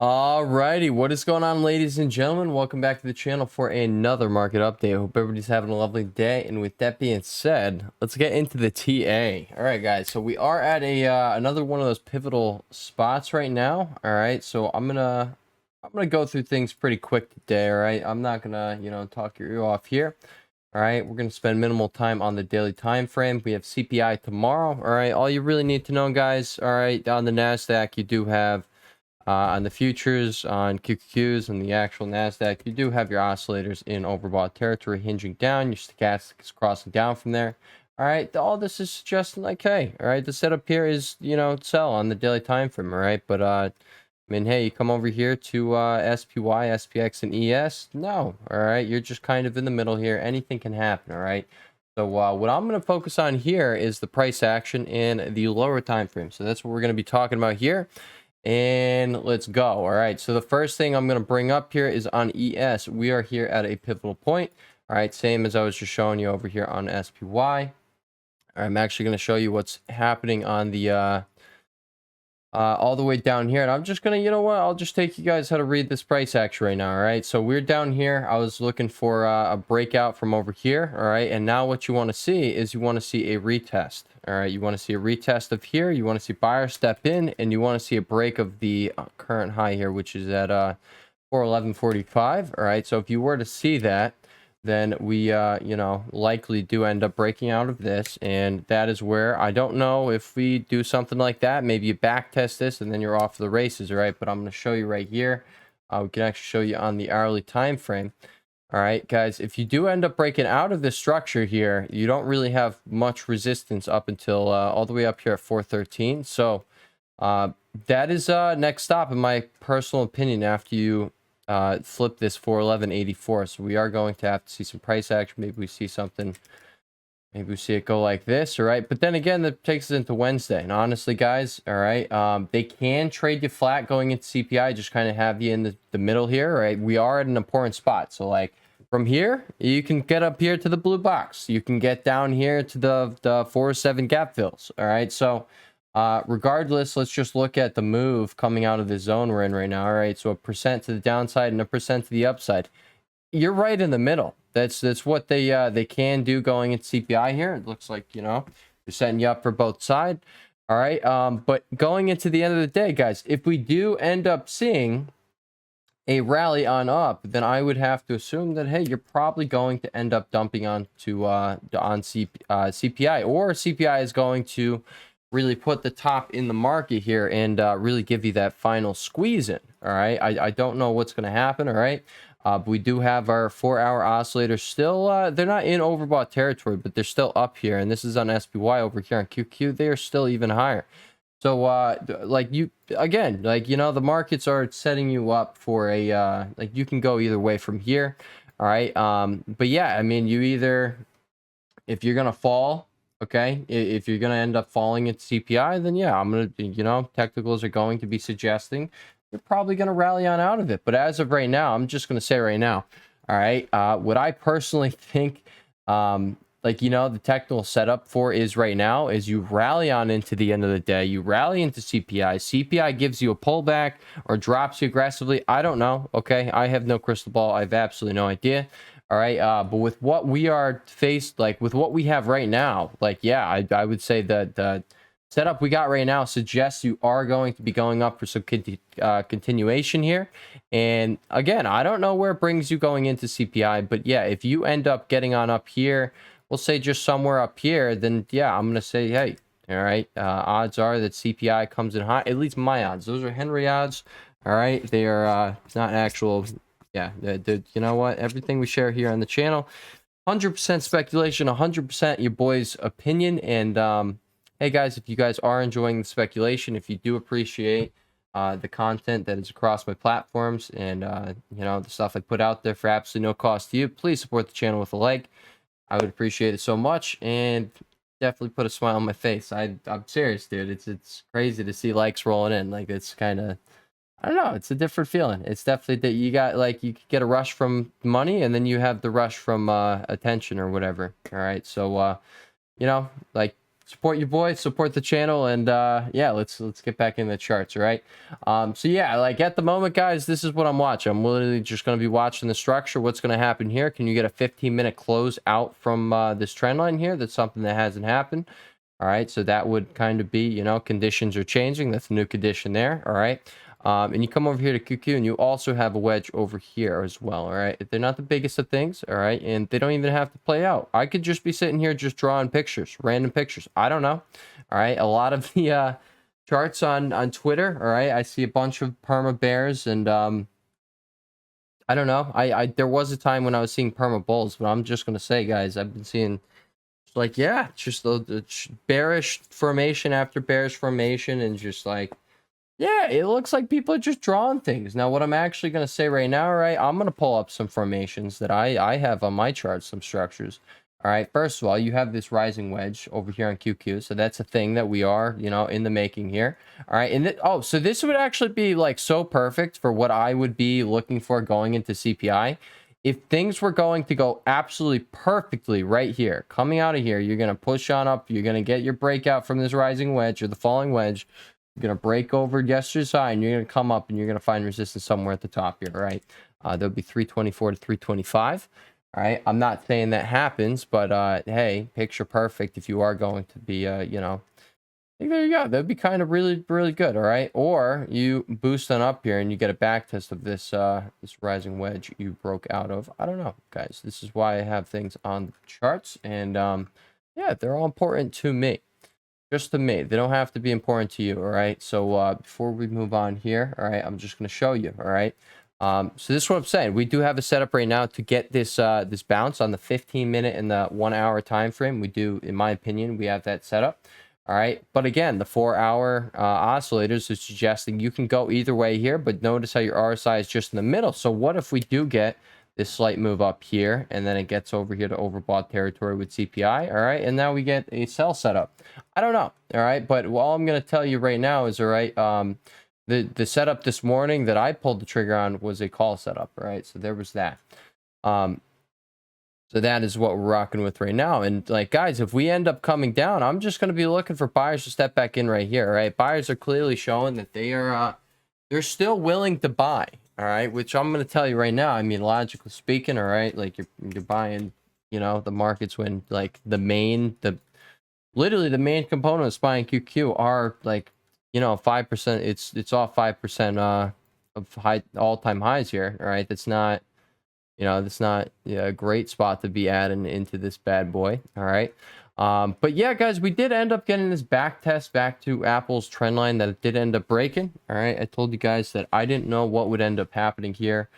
Alrighty, what is going on, ladies and gentlemen? Welcome back to the channel for another market update. I hope everybody's having a lovely day. And with that being said, let's get into the TA. All right, guys. So we are at a another one of those pivotal spots right now. All right, so I'm gonna go through things pretty quick today. All right, I'm not gonna talk your ear off here. All right, we're gonna spend minimal time on the daily time frame. We have CPI tomorrow. All right, all you really need to know, guys. All right, on the Nasdaq, you do have. On the futures, on QQQs, and the actual NASDAQ, you do have your oscillators in overbought territory hinging down. Your stochastic is crossing down from there. All right, all this is suggesting like, hey, all right, the setup here is, sell on the daily time frame, all right? But, I mean, hey, you come over here to SPY, SPX, and ES. No, all right, you're just kind of in the middle here. Anything can happen, all right? So what I'm going to focus on here is the price action in the lower time frame. So that's what we're going to be talking about here. And let's go. All right, so the first thing I'm going to bring up here is on ES. We are here at a pivotal point. All right, same as I was just showing you over here on SPY. I'm actually going to show you what's happening on the all the way down here, and I'm just gonna, I'll just take you guys how to read this price action right now. All right, so we're down here. I was looking for a breakout from over here. All right, and now what you want to see is you want to see a retest. All right, you want to see a retest of here. You want to see buyer step in, and you want to see a break of the current high here, which is at 411.45. All right, so if you were to see that, then we likely do end up breaking out of this, and that is where I don't know if we do something like that. Maybe you back test this and then you're off the races. All right, but I'm going to show you right here. We can actually show you on the hourly time frame. All right, guys, if you do end up breaking out of this structure here, you don't really have much resistance up until all the way up here at 413. So that is next stop in my personal opinion after you flip this 411.84. So we are going to have to see some price action. Maybe we see something. Maybe we see it go like this. All right, but then again, that takes us into Wednesday. And honestly, guys, all right, they can trade you flat going into CPI. Just kind of have you in the middle here. All right, we are at an important spot. So like from here, you can get up here to the blue box. You can get down here to the 407 gap fills. All right, so regardless, let's just look at the move coming out of the zone we're in right now. All right, so 1% to the downside and 1% to the upside. You're right in the middle. That's what they can do going into CPI here. It looks like, they're setting you up for both sides. All right, but going into the end of the day, guys, if we do end up seeing a rally on up, then I would have to assume that, hey, you're probably going to end up dumping on CPI, or CPI is going to really put the top in the market here and really give you that final squeeze in. All right, I don't know what's going to happen. All right, but we do have our 4-hour oscillators still. They're not in overbought territory, but they're still up here, and this is on SPY. Over here on QQ, they are still even higher. So like you again, like the markets are setting you up for a like you can go either way from here. All right, but yeah, I mean, you either, if you're gonna fall, okay, if you're going to end up falling at CPI, then yeah, I'm going to, technicals are going to be suggesting you're probably going to rally on out of it. But as of right now, I'm just going to say right now, all right, what I personally think, the technical setup for is right now is you rally on into the end of the day, you rally into CPI. CPI gives you a pullback or drops you aggressively. I don't know. Okay. I have no crystal ball. I have absolutely no idea. All right, but with what we are faced, like with what we have right now, like, yeah, I would say that the setup we got right now suggests you are going to be going up for some continuation here. And again, I don't know where it brings you going into CPI, but yeah, if you end up getting on up here, we'll say just somewhere up here, then yeah, I'm going to say, hey, all right, odds are that CPI comes in high, at least my odds. Those are Henry odds. All right, they are not actual. Yeah, you know what? Everything we share here on the channel, 100% speculation, 100% your boy's opinion. And hey, guys, if you guys are enjoying the speculation, if you do appreciate the content that is across my platforms and, the stuff I put out there for absolutely no cost to you, please support the channel with a like. I would appreciate it so much, and definitely put a smile on my face. I'm serious, dude. It's crazy to see likes rolling in. Like, it's kind of, I don't know. It's a different feeling. It's definitely that you got, like, you get a rush from money, and then you have the rush from attention or whatever. All right. So, like, support your boy, support the channel, and yeah, let's get back in the charts. All right. So yeah, like at the moment, guys, this is what I'm watching. I'm literally just going to be watching the structure. What's going to happen here? Can you get a 15-minute close out from this trend line here? That's something that hasn't happened. All right, so that would kind of be, you know, conditions are changing. That's a new condition there. All right. And you come over here to QQ, and you also have a wedge over here as well. All right, they're not the biggest of things. All right, and they don't even have to play out. I could just be sitting here just drawing pictures, random pictures. I don't know. All right, a lot of the charts on Twitter. All right, I see a bunch of perma bears, and I don't know. I there was a time when I was seeing perma bulls, but I'm just gonna say, guys, I've been seeing like, yeah, just the bearish formation after bearish formation, and just like, yeah, it looks like people are just drawing things. Now, what I'm actually going to say right now, right, I'm going to pull up some formations that I have on my chart, some structures. All right, first of all, you have this rising wedge over here on QQ. So that's a thing that we are, you know, in the making here. All right, and oh, so this would actually be like so perfect for what I would be looking for going into CPI. If things were going to go absolutely perfectly right here, coming out of here, you're going to push on up. You're going to get your breakout from this rising wedge or the falling wedge. You're going to break over yesterday's high, and you're going to come up, and you're going to find resistance somewhere at the top here, right? There'll be 324 to 325. All right, I'm not saying that happens, but hey, picture perfect if you are going to be, you know, there you go. That'd be kind of really, really good. All right, or you boost on up here, and you get a back test of this this rising wedge you broke out of. I don't know, guys. This is why I have things on the charts, and yeah, they're all important to me. Just to me. They don't have to be important to you, all right? So before we move on here, all right, I'm just going to show you, all right? So this is what I'm saying. We do have a setup right now to get this this bounce on the 15-minute and the 1-hour time frame. We do, in my opinion, we have that set up, all right? But again, the 4-hour oscillators are suggesting you can go either way here, but notice how your RSI is just in the middle. So what if we do get this slight move up here, and then it gets over here to overbought territory with CPI, all right? And now we get a sell setup. I don't know, all right? But all I'm going to tell you right now is, all right, the setup this morning that I pulled the trigger on was a call setup, all right? So there was that. So that is what we're rocking with right now. And, like, guys, if we end up coming down, I'm just going to be looking for buyers to step back in right here, all right? Buyers are clearly showing that they are they're still willing to buy. All right, which I'm going to tell you right now. I mean, logically speaking, all right, like you're buying, you know, the markets when like literally the main component of SPY and QQ are like, you know, 5%. It's off 5% of high all-time highs here. All right, that's not, you know, that's not a great spot to be adding into this bad boy. All right. But yeah, guys, we did end up getting this back test back to Apple's trend line that it did end up breaking. All right. I told you guys that I didn't know what would end up happening here,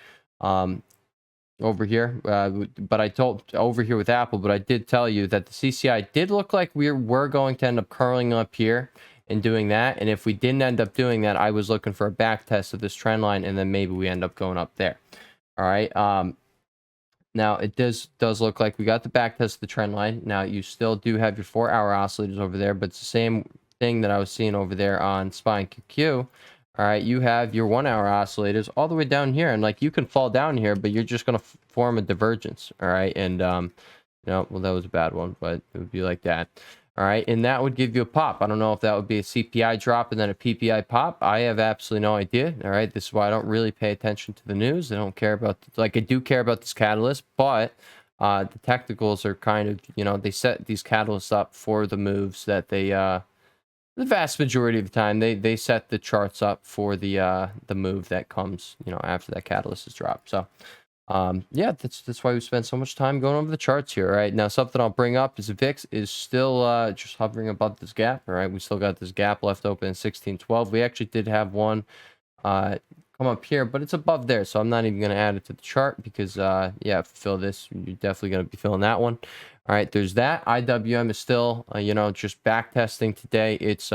over here. But I told over here with Apple, but I did tell you that the CCI did look like we were going to end up curling up here and doing that. And if we didn't end up doing that, I was looking for a back test of this trend line, and then maybe we end up going up there. All right. Now, it does look like we got the back test of the trend line. Now, you still do have your 4-hour oscillators over there, but it's the same thing that I was seeing over there on SPY and QQ. All right, you have your 1-hour oscillators all the way down here, and like you can fall down here, but you're just going to form a divergence. All right, and you know, well, that was a bad one, but it would be like that. All right, and that would give you a pop. I don't know if that would be a CPI drop and then a PPI pop. I have absolutely no idea. All right, this is why I don't really pay attention to the news. I don't care about, like, I do care about this catalyst, but the technicals are kind of, you know, they set these catalysts up for the moves that they, the vast majority of the time, they set the charts up for the move that comes, you know, after that catalyst is dropped. So, yeah, that's why we spend so much time going over the charts here. All right, now something I'll bring up is the VIX is still just hovering above this gap. All right, we still got this gap left open in 1612. We actually did have one come up here, but it's above there, so I'm not even going to add it to the chart because yeah, fill this, you're definitely going to be filling that one. All right, there's that. IWM is still you know, just back testing today. It's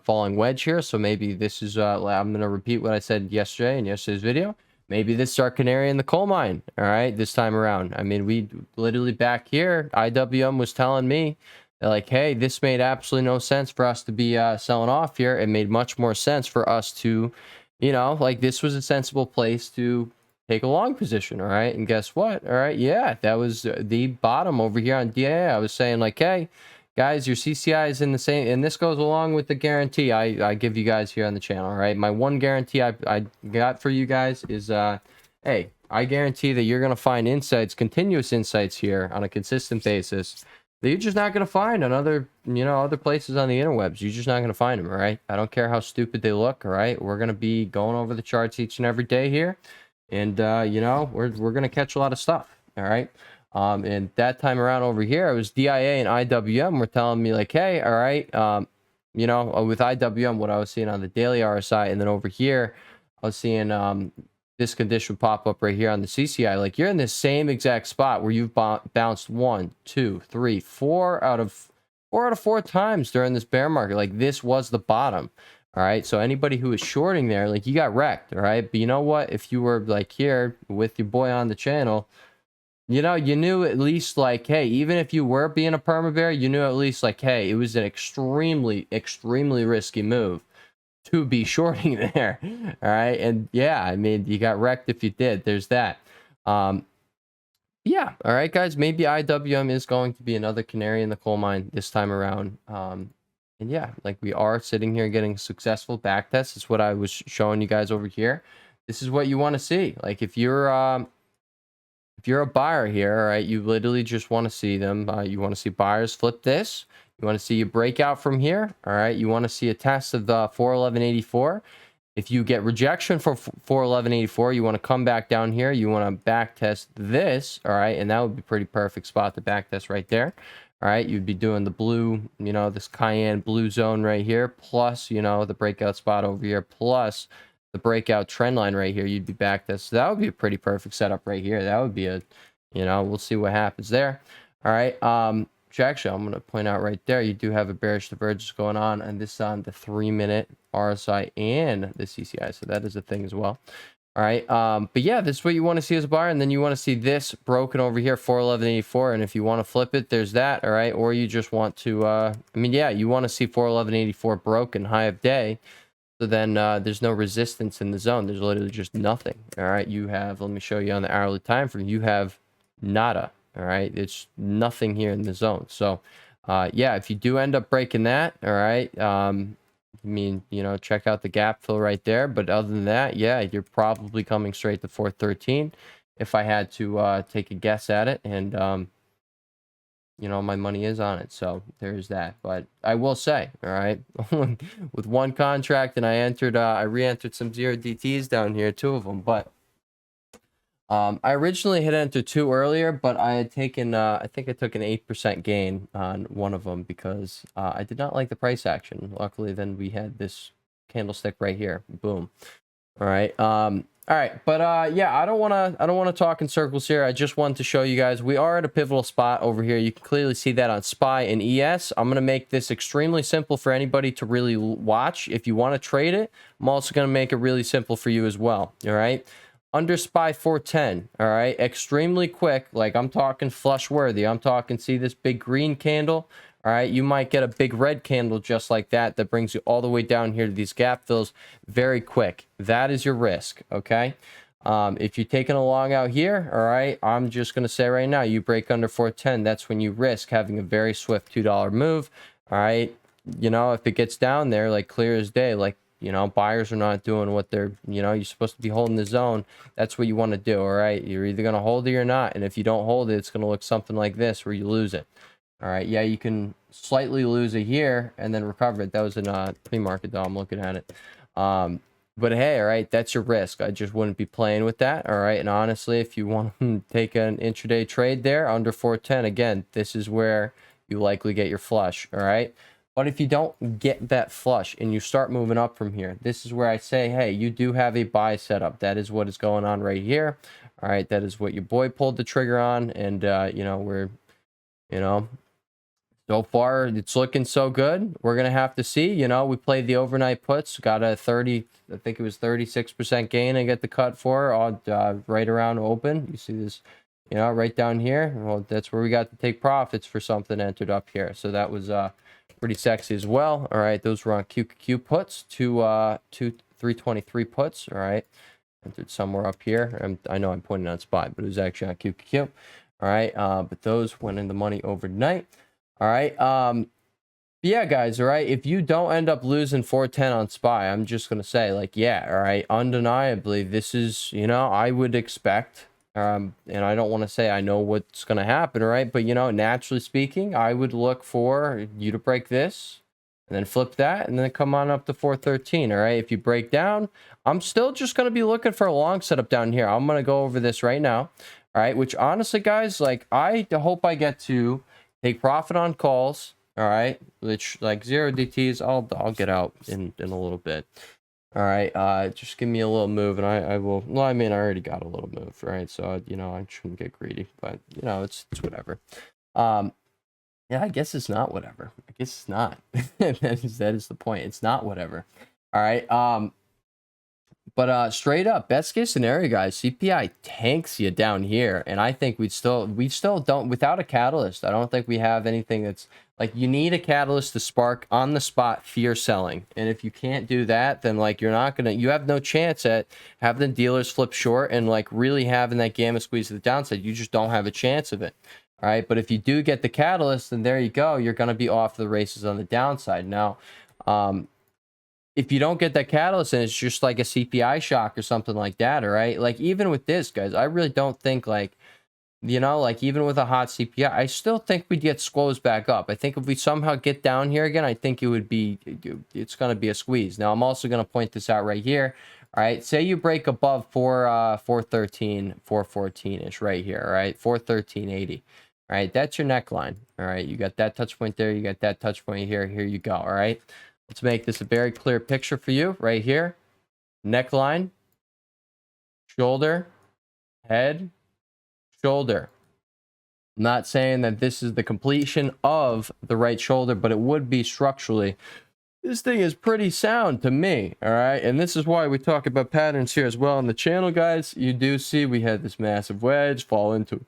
falling wedge here, so maybe this is I'm going to repeat what I said yesterday in yesterday's video. Maybe this is our canary in the coal mine, all right, this time around. I mean, we literally back here, IWM was telling me, like, hey, this made absolutely no sense for us to be selling off here. It made much more sense for us to, you know, like, this was a sensible place to take a long position. All right, and guess what? All right, yeah, that was the bottom over here on DIA. I was saying like, hey, guys, your CCI is in the same, and this goes along with the guarantee I give you guys here on the channel. All right, my one guarantee I got for you guys is hey, I guarantee that you're gonna find insights, continuous insights here on a consistent basis that you're just not going to find on other, other places on the interwebs. You're just not going to find them, all right? I don't care how stupid they look, all right? We're going to be going over the charts each and every day here. And, we're going to catch a lot of stuff, all right? And that time around over here, it was DIA and IWM were telling me like, hey, all right, with IWM, what I was seeing on the daily RSI, and then over here, I was seeing this condition pop up right here on the CCI. Like, you're in the same exact spot where you've bounced 1, 2, 3, 4 out of 4 times during this bear market. Like, this was the bottom. All right. So anybody who is shorting there, like, you got wrecked. All right. But you know what? If you were like here with your boy on the channel, you knew at least like, hey, even if you were being a perma bear, you knew at least like, hey, it was an extremely, extremely risky move to be shorting there. All right. And yeah, I mean, you got wrecked if you did. There's that. Yeah. All right, guys, maybe IWM is going to be another canary in the coal mine this time around. And yeah, like, we are sitting here getting a successful back test. It's what I was showing you guys over here. This is what you want to see. Like, if you're a buyer here, all right, you literally just want to see them. You want to see buyers flip this. You want to see a breakout from here. All right. You want to see a test of the 411.84. If you get rejection for 411.84, you want to come back down here. You want to back test this. All right. And that would be a pretty perfect spot to back test right there. All right. You'd be doing the blue, this cayenne blue zone right here, plus, the breakout spot over here, plus the breakout trend line right here. You'd be back test. So that would be a pretty perfect setup right here. That would be we'll see what happens there. All right. Actually, I'm going to point out right there, you do have a bearish divergence going on, and this is on the 3-minute RSI and the CCI, so that is a thing as well. All right, but yeah, this is what you want to see as a buyer, and then you want to see this broken over here, 411.84, and if you want to flip it, there's that. All right, or you just want to, you want to see 411.84 broken high of day, so then there's no resistance in the zone. There's literally just nothing. All right, you have, let me show you on the hourly time frame, you have nada. All right, it's nothing here in the zone. So yeah, if you do end up breaking that, all right, check out the gap fill right there. But other than that, yeah, you're probably coming straight to 413 if I had to take a guess at it. And my money is on it, so there's that. But I will say, all right, with one contract, and I re-entered some 0DTs down here, 2 of them, but I originally had entered 2 earlier, but I had taken, I think I took an 8% gain on one of them because I did not like the price action. Luckily, then we had this candlestick right here. Boom. All right. All right. But yeah, I don't want to talk in circles here. I just wanted to show you guys we are at a pivotal spot over here. You can clearly see that on SPY and ES. I'm going to make this extremely simple for anybody to really watch. If you want to trade it, I'm also going to make it really simple for you as well. All right. Under SPY 410, all right, extremely quick, like I'm talking flush worthy. I'm talking, see this big green candle, all right, you might get a big red candle just like that brings you all the way down here to these gap fills very quick. That is your risk, okay? If you're taking a long out here, all right, I'm just going to say right now, you break under 410, that's when you risk having a very swift $2 move, all right? If it gets down there, like clear as day, like, buyers are not doing what they're, you're supposed to be holding the zone. That's what you want to do. All right. You're either going to hold it or not. And if you don't hold it, it's going to look something like this where you lose it. All right. Yeah. You can slightly lose it here and then recover it. That was in a pre-market though. I'm looking at it. But hey, all right. That's your risk. I just wouldn't be playing with that. All right. And honestly, if you want to take an intraday trade there under 410, again, this is where you likely get your flush. All right. But if you don't get that flush and you start moving up from here, this is where I say, hey, you do have a buy setup. That is what is going on right here. All right, that is what your boy pulled the trigger on. And, we're, so far it's looking so good. We're going to have to see, we played the overnight puts, got a 30, I think it was 36% gain. I get the cut for right around open. You see this, right down here. Well, that's where we got to take profits for something entered up here. So that was, pretty sexy as well. All right, those were on QQQ puts, two 323 puts. All right, entered somewhere up here. I know I'm pointing on SPY, but it was actually on QQQ. All right, but those went in the money overnight. All right, yeah, guys, all right, if you don't end up losing 410 on SPY, I'm just gonna say, like, yeah, all right, undeniably, this is, you know, I would expect, and I don't want to say I know what's gonna happen, all right, but, you know, naturally speaking, I would look for you to break this, and then flip that, and then come on up to 413, all right? If you break down, I'm still just gonna be looking for a long setup down here. I'm gonna go over this right now, all right, which honestly, guys, like, I hope I get to take profit on calls, all right, which like 0 DTs, I'll get out in a little bit. All right, just give me a little move, and I will. Well, I mean, I already got a little move, right? So you know, I shouldn't get greedy, but you know, it's whatever. Yeah, I guess it's not whatever. I guess it's not. that is the point. It's not whatever. All right. But straight up, best case scenario, guys, CPI tanks you down here, and I think we still don't, without a catalyst. I don't think we have anything that's like, you need a catalyst to spark on the spot fear selling, and if you can't do that, then like you have no chance at having the dealers flip short and like really having that gamma squeeze to the downside. You just don't have a chance of it. All right, but if you do get the catalyst, then there you go. You're going to be off the races on the downside. Now, if you don't get that catalyst and it's just like a CPI shock or something like that, all right? Like, even with this, guys, I really don't think, like, you know, like, even with a hot CPI, I still think we'd get squoze back up. I think if we somehow get down here again, I think it would be, it's going to be a squeeze. Now, I'm also going to point this out right here. All right, say you break above 413, 414-ish right here, all right? 413.80. All right, that's your neckline. All right, you got that touch point there. You got that touch point here. Here you go, all right? Let's make this a very clear picture for you right here. Neckline, shoulder, head, shoulder. I'm not saying that this is the completion of the right shoulder, but it would be structurally. This thing is pretty sound to me, all right? And this is why we talk about patterns here as well on the channel, guys. You do see we had this massive wedge fall into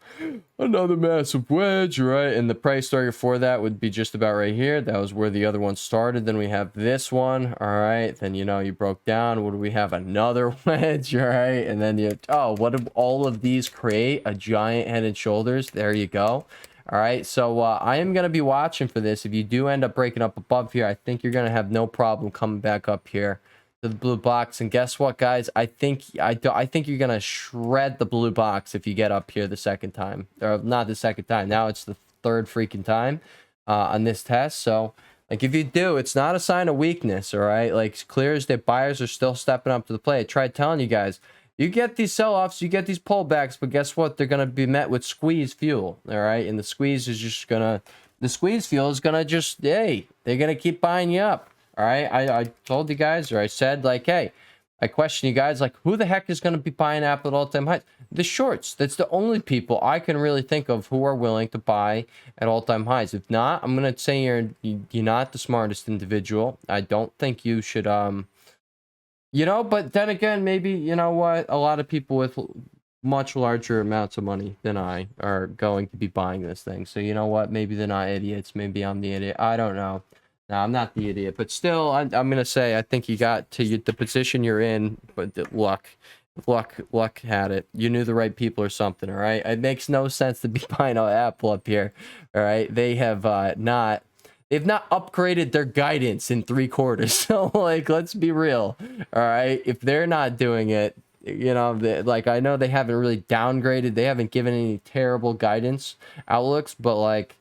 another massive wedge, right? And the price target for that would be just about right here. That was where the other one started. Then we have this one, all right? Then, you know, you broke down. What do we have? Another wedge, all right? And then you, oh, what do all of these create? A giant head and shoulders. There you go. All right, so I am going to be watching for this. If you do end up breaking up above here, I think you're going to have no problem coming back up here to the blue box. And guess what, guys? I think you're going to shred the blue box if you get up here the second time. Or not the second time. Now it's the third freaking time on this test. So, like, if you do, it's not a sign of weakness, all right? Like, it's clear as that buyers are still stepping up to the plate. I tried telling you guys. You get these sell-offs, you get these pullbacks, but guess what? They're going to be met with squeeze fuel, all right? And the squeeze is just going to, the squeeze fuel is going to just, hey, they're going to keep buying you up, all right? I told you guys, or I said, like, hey, I question you guys, like, who the heck is going to be buying Apple at all-time highs? The shorts. That's the only people I can really think of who are willing to buy at all-time highs. If not, I'm going to say you're not the smartest individual. I don't think you should, you know, but then again, maybe, you know what, a lot of people with much larger amounts of money than I are going to be buying this thing. So, you know what, maybe they're not idiots. Maybe I'm the idiot. I don't know. No, I'm not the idiot. But still, I'm going to say I think you got to the position you're in, but luck had it. You knew the right people or something, all right? It makes no sense to be buying Apple up here, all right? They have They've not upgraded their guidance in 3 quarters. So, like, let's be real. All right. If they're not doing it, you know, like, I know they haven't really downgraded. They haven't given any terrible guidance outlooks, but, like,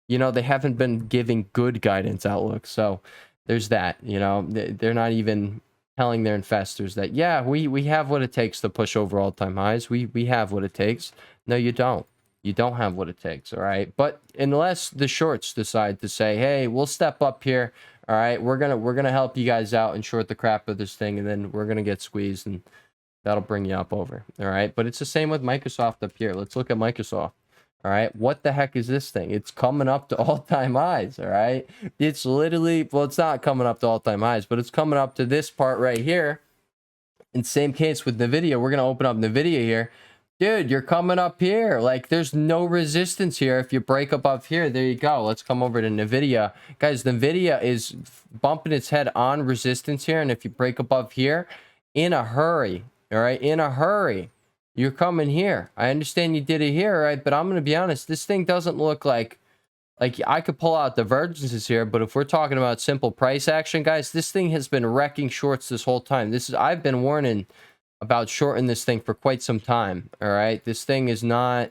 you know, they haven't been giving good guidance outlooks. So there's that, you know, they're not even telling their investors that, yeah, we have what it takes to push over all-time highs. We have what it takes. No, you don't. You don't have what it takes, all right? But unless the shorts decide to say, hey, we'll step up here, all right? We're gonna help you guys out and short the crap of this thing, and then we're gonna get squeezed, and that'll bring you up over, all right? But it's the same with Microsoft up here. Let's look at Microsoft, all right? What the heck is this thing? It's coming up to all-time highs, all right? It's literally, well, it's not coming up to all-time highs, but it's coming up to this part right here. In same case with NVIDIA, we're gonna open up NVIDIA here. Dude, you're coming up here. Like, there's no resistance here. If you break above here, there you go. Let's come over to NVIDIA. Guys, NVIDIA is bumping its head on resistance here. And if you break above here, in a hurry, all right, in a hurry. You're coming here. I understand you did it here, right? But I'm going to be honest, this thing doesn't look like I could pull out divergences here, but if we're talking about simple price action, guys, this thing has been wrecking shorts this whole time. I've been warning about shorting this thing for quite some time, all right? This thing is not,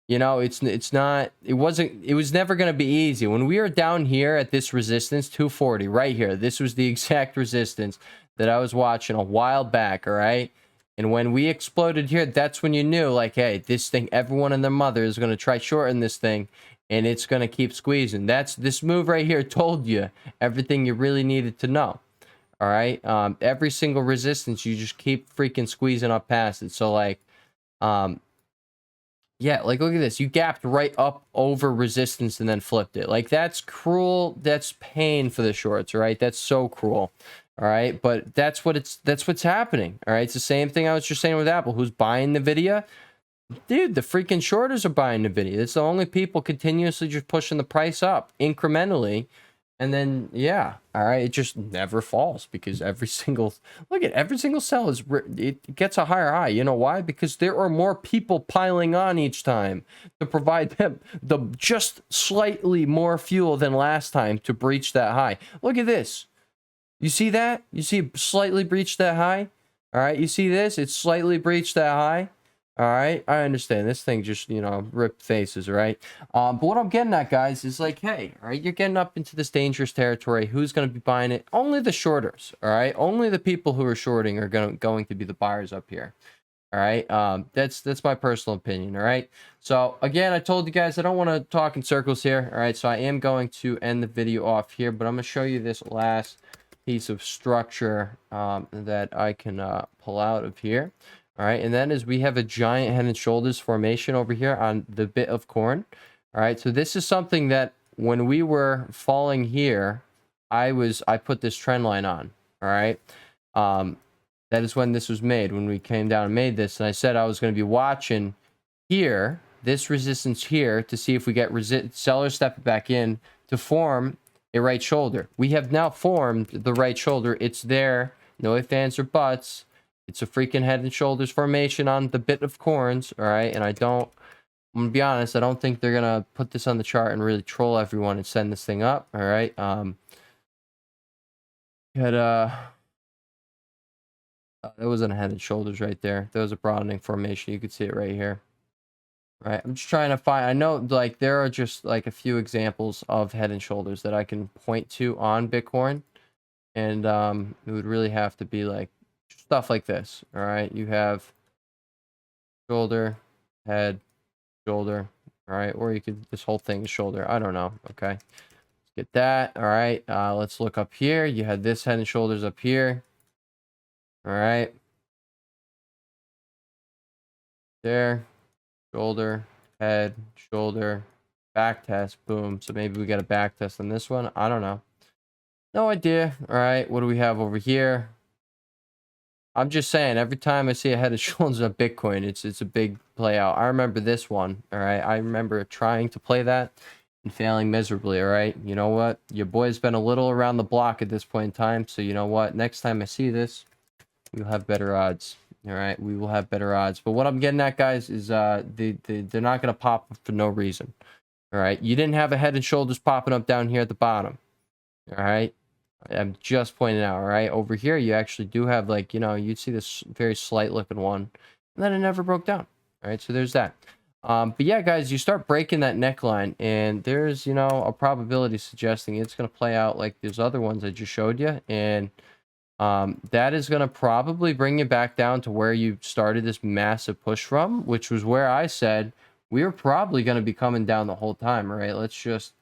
you know, it was never going to be easy. When we are down here at this resistance, 240, right here, this was the exact resistance that I was watching a while back, all right? And when we exploded here, that's when you knew, like, hey, this thing, everyone and their mother is going to try shorting this thing, and it's going to keep squeezing. This move right here told you everything you really needed to know. All right. Every single resistance, you just keep freaking squeezing up past it. So like, yeah, like look at this. You gapped right up over resistance and then flipped it. Like that's cruel. That's pain for the shorts, right? That's so cruel. All right, but that's what's happening. All right, it's the same thing I was just saying with Apple. Who's buying Nvidia? Dude, the freaking shorters are buying Nvidia. It's the only people continuously just pushing the price up incrementally. And then, yeah, all right, it just never falls because every single sell it gets a higher high. You know why? Because there are more people piling on each time to provide them the just slightly more fuel than last time to breach that high. Look at this. You see that? You see it slightly breached that high? All right, you see this? It's slightly breached that high. All right, I understand. This thing just, you know, ripped faces, right? But what I'm getting at, guys, is like, hey, all right, you're getting up into this dangerous territory. Who's going to be buying it? Only the shorters, all right? Only the people who are shorting are going to be the buyers up here. All right, that's my personal opinion. All right, so again, I told you guys I don't want to talk in circles here. All right, so I am going to end the video off here, but I'm going to show you this last piece of structure that I can pull out of here. All right, and that is we have a giant head and shoulders formation over here on the bit of corn. All right, so this is something that when we were falling here, I put this trend line on. All right, that is when this was made, when we came down and made this, and I said I was going to be watching here, this resistance here, to see if we get sellers step back in to form a right shoulder. We have now formed the right shoulder. It's there. No ifs, ands, or buts. It's a freaking head and shoulders formation on the bit of corns. All right. And I'm going to be honest, I don't think they're going to put this on the chart and really troll everyone and send this thing up. All right. There wasn't a head and shoulders right there. There was a broadening formation. You could see it right here. Right, I'm just trying to find, I know like there are just like a few examples of head and shoulders that I can point to on Bitcoin, and it would really have to be like stuff like this. All right, you have shoulder, head, shoulder, all right, or you could, this whole thing is shoulder, I don't know. Okay, let's get that. All right, let's look up here. You had this head and shoulders up here. All right, there. Shoulder, head, shoulder, back test, boom. So maybe we got a back test on this one. I don't know. No idea. All right, what do we have over here? I'm just saying, every time I see a head and shoulders on Bitcoin, it's a big play out. I remember this one, all right? I remember trying to play that and failing miserably, all right? You know what? Your boy's been a little around the block at this point in time, so you know what? Next time I see this, we'll have better odds. All right, we will have better odds. But what I'm getting at, guys, is they're not going to pop for no reason. All right, you didn't have a head and shoulders popping up down here at the bottom. All right, I'm just pointing out. All right, over here you actually do have, like, you know, you'd see this very slight looking one, and then it never broke down. All right, so there's that. But yeah, guys, you start breaking that neckline, and there's, you know, a probability suggesting it's going to play out like those other ones I just showed you, and that is going to probably bring you back down to where you started this massive push from, which was where I said we were probably going to be coming down the whole time. All right, let's just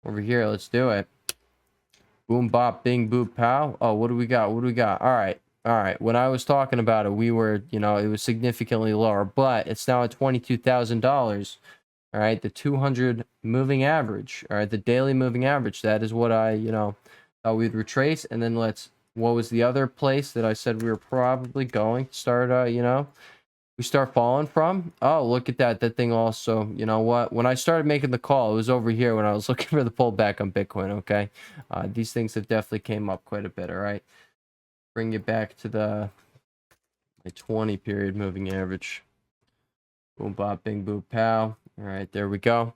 over here, let's do it. Boom, bop, bing, boop, pow. Oh, what do we got? What do we got? All right. When I was talking about it, we were, you know, it was significantly lower, but it's now at $22,000. All right, the 200 moving average. All right, the daily moving average. That is what I, you know, thought we'd retrace, and then let's. What was the other place that I said we were probably going to start, you know, we start falling from? Oh, look at that. That thing also, you know what? When I started making the call, it was over here when I was looking for the pullback on Bitcoin, okay? These things have definitely came up quite a bit, all right? Bring you back to the, A 20 period moving average. Boom, bop, bing, boop, pow. All right, there we go.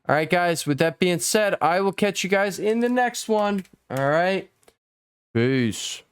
All right, guys, with that being said, I will catch you guys in the next one. All right. Peace.